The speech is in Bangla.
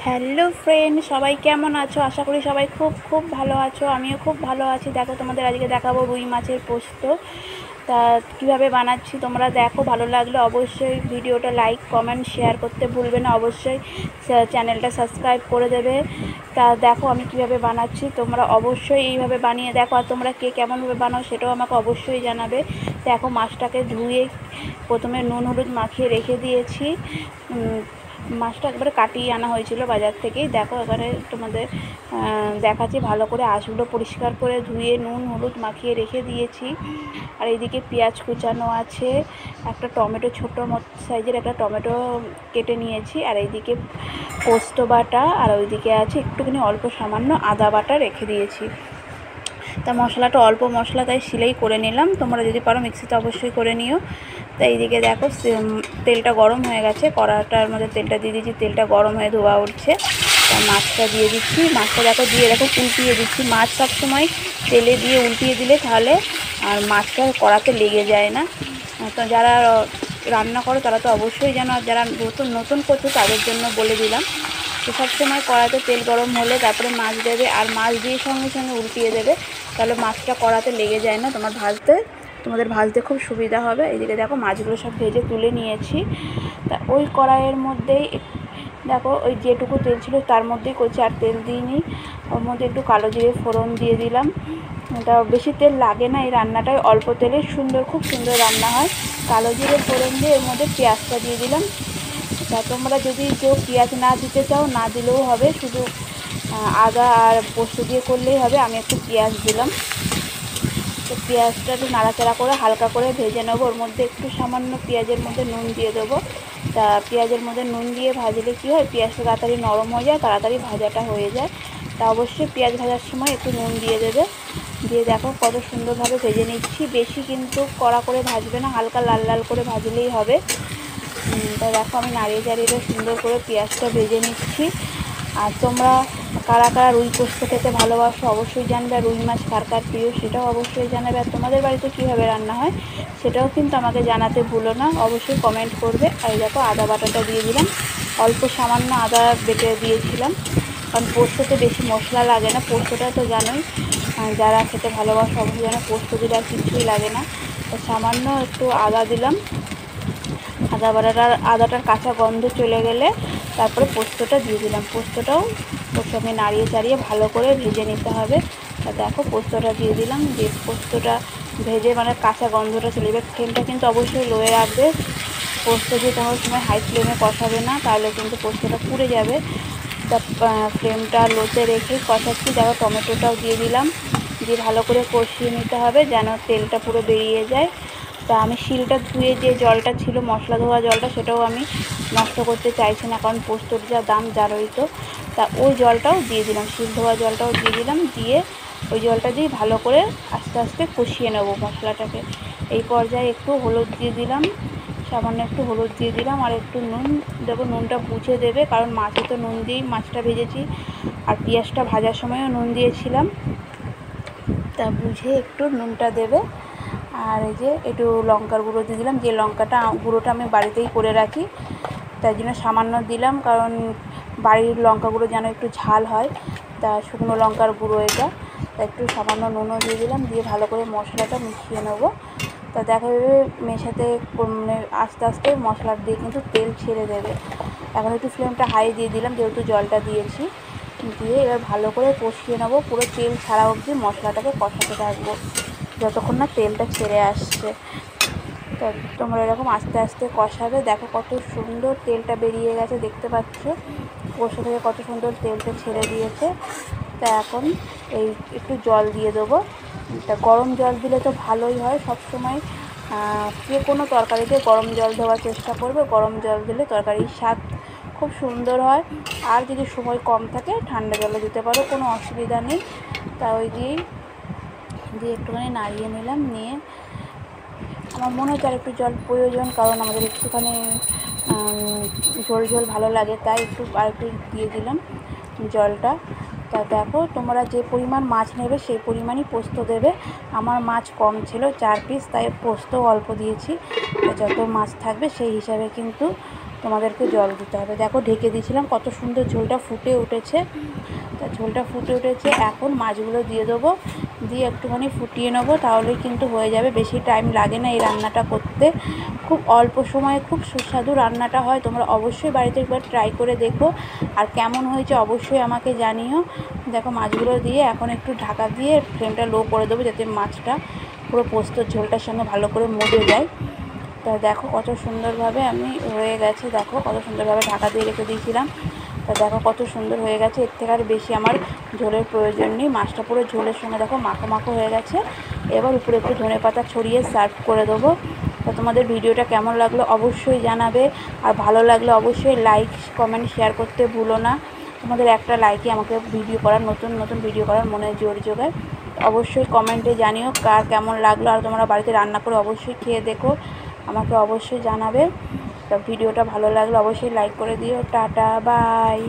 হ্যালো ফ্রেন্ড, সবাই কেমন আছো? আশা করি সবাই খুব খুব ভালো আছো। আমিও খুব ভালো আছি। দেখো, তোমাদের আজকে দেখাবো রুই মাছের পোস্ত। তা কীভাবে বানাচ্ছি তোমরা দেখো। ভালো লাগলে অবশ্যই ভিডিওটা লাইক কমেন্ট শেয়ার করতে ভুলবে না। অবশ্যই চ্যানেলটা সাবস্ক্রাইব করে দেবে। তা দেখো আমি কীভাবে বানাচ্ছি, তোমরা অবশ্যই এইভাবে বানিয়ে দেখো। আর তোমরা কে কেমনভাবে বানাও সেটাও আমাকে অবশ্যই জানাবে। দেখো, মাছটাকে ধুয়ে প্রথমে নুন হলুদ মাখিয়ে রেখে দিয়েছি। মাছটা একবারে কাটিয়ে আনা হয়েছিল বাজার থেকেই। দেখো এবারে তোমাদের দেখাচ্ছি ভালো করে আঁশগুলো পরিষ্কার করে ধুয়ে নুন হলুদ মাখিয়ে রেখে দিয়েছি। আর এইদিকে পেঁয়াজ কুচানো আছে, একটা টমেটো ছোটো সাইজের একটা টমেটো কেটে নিয়েছি। আর এইদিকে পোস্ত বাটা, আর ওইদিকে আছে একটুখানি অল্প সামান্য আদা বাটা রেখে দিয়েছি। তা মশলাটা অল্প মশলা, তাই শিলেই করে নিলাম। তোমরা যদি পারো মিক্সিতে অবশ্যই করে নিও। তা এইদিকে দেখো তেলটা গরম হয়ে গেছে, কড়াটার মধ্যে তেলটা দিয়ে দিচ্ছি। তেলটা গরম হয়ে ধোয়া উঠছে। তা মাছটা দিয়ে দিচ্ছি। মাছটা দিয়ে দেখো উল্টিয়ে দিচ্ছি। মাছ সবসময় তেলে দিয়ে উল্টিয়ে দিলে তাহলে আর মাছটা কড়াতে লেগে যায় না। তো যারা রান্না করো তারা তো অবশ্যই জানো, আর যারা নতুন করছো তাদের জন্য বলে দিলাম। তো সবসময় কড়াতে তেল গরম হলে তারপরে মাছ দেবে, আর মাছ দিয়ে সঙ্গে সঙ্গে উল্টিয়ে দেবে, তাহলে মাছটা কড়াতে লেগে যায় না। তোমাদের ভাজতে খুব সুবিধা হবে। এইদিকে দেখো মাছগুলো সব ভেজে তুলে নিয়েছি। তা ওই কড়াইয়ের মধ্যেই দেখো ওই যেটুকু তেল ছিল তার মধ্যেই করছি, আর তেল দিইনি। ওর মধ্যে একটু কালো জিরে ফোড়ন দিয়ে দিলাম। এটা বেশি তেল লাগে না, এই রান্নাটায় অল্প তেলে খুব সুন্দর রান্না হয়। কালো জিরে ফোড়ন দিয়ে এর মধ্যে পেঁয়াজটা দিয়ে দিলাম। তা তোমরা যদি কেউ পেঁয়াজ না দিতে চাও না দিলেও হবে, শুধু আদা আর পোস্ত দিয়ে করলেই হবে। আমি একটু পেঁয়াজ দিলাম। তো পেঁয়াজটা একটু নাড়াচাড়া করে হালকা করে ভেজে নেবো। ওর মধ্যে একটু সামান্য পেঁয়াজের মধ্যে নুন দিয়ে দেবো। তা পেঁয়াজের মধ্যে নুন দিয়ে ভাজলে কী হয়, পেঁয়াজটা তাড়াতাড়ি নরম হয়ে যায়, তাড়াতাড়ি ভাজাটা হয়ে যায়। তা অবশ্যই পেঁয়াজ ভাজার সময় একটু নুন দিয়ে দেবে। দিয়ে দেখো কত সুন্দরভাবে ভেজে নিচ্ছি। বেশি কিন্তু কড়া করে ভাজবে না, হালকা লাল লাল করে ভাজলেই হবে। তা দেখো আমি নাড়িয়ে চাড়িয়ে সুন্দর করে পেঁয়াজটা ভেজে নিচ্ছি। আর তোমরা কারা কারা রুই পোস্ত খেতে ভালোবাসো অবশ্যই জানবে। আর রুই মাছ কার কার প্রিয় সেটাও অবশ্যই জানাবে। আর তোমাদের বাড়িতে কীভাবে রান্না হয় সেটাও কিন্তু আমাকে জানাতে ভুলো না, অবশ্যই কমেন্ট করবে। আর দেখো আদা বাটাটা দিয়ে দিলাম, অল্প সামান্য আদা বেটে দিয়েছিলাম, কারণ পোস্ততে বেশি মশলা লাগে না। পোস্তটা তো জানোই, যারা খেতে ভালোবাসো অবশ্যই জানো পোস্ত দিলে আর কিছুই লাগে না। তো সামান্য একটু আদা দিলাম। আদাটার কাঁচা গন্ধ চলে গেলে তারপরে পোস্তটা দিয়ে দিলাম। পোস্তটাও ওর সঙ্গে নাড়িয়ে চাড়িয়ে ভালো করে ভেজে নিতে হবে। তা দেখো পোস্তটা দিয়ে দিলাম। যে পোস্তটা ভেজে কাঁচা গন্ধটা চলে যাবে। ফ্লেমটা কিন্তু অবশ্যই লোয়ে রাখবে। পোস্ত দিয়ে কোনো সময় হাই ফ্লেমে কষাবে না, তাহলে কিন্তু পোস্তটা পুড়ে যাবে। তা ফ্লেমটা লোতে রেখে কষাচ্ছি। দেখো টমেটোটাও দিয়ে দিলাম, দিয়ে ভালো করে কষিয়ে নিতে হবে যেন তেলটা পুরো বেরিয়ে যায়। তা আমি শিলটা ধুয়ে যে জলটা ছিল মশলা ধোয়া জলটা, সেটাও আমি নষ্ট করতে চাইছি না, কারণ পোস্তর যা দাম জানোই তো। তা ওই জলটাও দিয়ে দিলাম, শিল ধোয়া জলটাও দিয়ে দিলাম। দিয়ে ওই জলটা দিয়ে ভালো করে আস্তে আস্তে কষিয়ে নেব মশলাটাকে। এই পর্যায়ে একটু হলুদ দিয়ে দিলাম, সামান্য একটু হলুদ দিয়ে দিলাম, আর একটু নুন দেবো। নুনটা বুঝে দেবে, কারণ মাছে তো নুন দিয়েই মাছটা ভেজেছি, আর পেঁয়াজটা ভাজার সময়ও নুন দিয়েছিলাম। তা বুঝে একটু নুনটা দেবে। আর এই যে একটু লঙ্কার গুঁড়ো দিয়ে দিলাম, যে গুঁড়োটা আমি বাড়িতেই করে রাখি, তাই জন্য সামান্য দিলাম, কারণ বাড়ির লঙ্কা গুঁড়ো যেন একটু ঝাল হয়। তা শুকনো লঙ্কার গুঁড়ো এটা, তা একটু সামান্য নুনও দিয়ে দিলাম। দিয়ে ভালো করে মশলাটা মিশিয়ে নেবো। তা দেখা যাবে মেশাতে আস্তে আস্তে মশলা দিয়ে কিন্তু তেল ছেড়ে দেবে। এখন একটু ফ্লেমটা হাই দিয়ে দিলাম, যেহেতু জলটা দিয়েছি। দিয়ে এবার ভালো করে কষিয়ে নেবো, পুরো তেল ছাড়া অবধি মশলাটাকে কষাতে থাকবো যতক্ষণ না তেলটা ছেড়ে আসছে। তো তোমরা এরকম আস্তে আস্তে কষাবে। দেখো কত সুন্দর তেলটা বেরিয়ে গেছে, দেখতে পাচ্ছ কষা থেকে কত সুন্দর তেলটা ছেড়ে দিয়েছে। তা এখন এই একটু জল দিয়ে দেবো। তা গরম জল দিলে তো ভালোই হয়। সব সময় যে কোনো তরকারিতে গরম জল দেওয়ার চেষ্টা করবে। গরম জল দিলে তরকারির স্বাদ খুব সুন্দর হয়। আর যদি সময় কম থাকে ঠান্ডা জলে দিতে পারো, কোনো অসুবিধা নেই। তা ওই দিয়ে একটুখানি নাড়িয়ে নিলাম। নিয়ে আমার মনে হচ্ছে আর একটু জল প্রয়োজন, কারণ আমাদের একটুখানি ঝোল ঝোল ভালো লাগে, তাই আরেকটু দিয়ে দিলাম জলটা। তা দেখো তোমরা যে পরিমাণ মাছ নেবে সেই পরিমাণই পোস্ত দেবে। আমার মাছ কম ছিল 4 পিস, তাই পোস্ত অল্প দিয়েছি। যত মাছ থাকবে সেই হিসাবে কিন্তু তোমাদেরকে জল দিতে হবে। দেখো ঢেকে দিয়েছিলাম, কত সুন্দর ঝোলটা ফুটে উঠেছে। তা ঝোলটা ফুটে উঠেছে, এখন মাছগুলো দিয়ে দেবো, দিয়ে একটুখানি ফুটিয়ে নেবো, তাহলেই কিন্তু হয়ে যাবে। বেশি টাইম লাগে না এই রান্নাটা করতে, খুব অল্প সময়ে খুব সুস্বাদু রান্নাটা হয়। তোমরা অবশ্যই বাড়িতে একবার ট্রাই করে দেখো, আর কেমন হয়েছে অবশ্যই আমাকে জানিও। দেখো মাছগুলো দিয়ে এখন একটু ঢাকা দিয়ে ফ্লেমটা লো করে দেবো, যাতে মাছটা পুরো পোস্তর ঝোলটার সঙ্গে ভালো করে মজে যায়। তা দেখো কত সুন্দরভাবে আমি হয়ে গেছে, দেখো কত সুন্দরভাবে ঢাকা দিয়ে রেখে দিয়েছিলাম। তা দেখো কত সুন্দর হয়ে গেছে, এর থেকে আর বেশি আমার ঝোলের প্রয়োজন নেই। মাছটা পুরো ঝোলের সঙ্গে দেখো মাখো মাখো হয়ে গেছে। এবার উপরে একটু ধনেপাতা ছড়িয়ে সার্ভ করে দেবো। তা তোমাদের ভিডিওটা কেমন লাগলো অবশ্যই জানাবে, আর ভালো লাগলে অবশ্যই লাইক কমেন্ট শেয়ার করতে ভুলো না। তোমাদের একটা লাইকই আমাকে ভিডিও করার, নতুন নতুন ভিডিও করার মনে জোর জোগায়। অবশ্যই কমেন্টে জানিও কার কেমন লাগলো, আর তোমরা বাড়িতে রান্না করে অবশ্যই খেয়ে দেখো, আমাকে অবশ্যই জানাবে। তা ভিডিওটা ভালো লাগলে অবশ্যই লাইক করে দিও। Tata, by.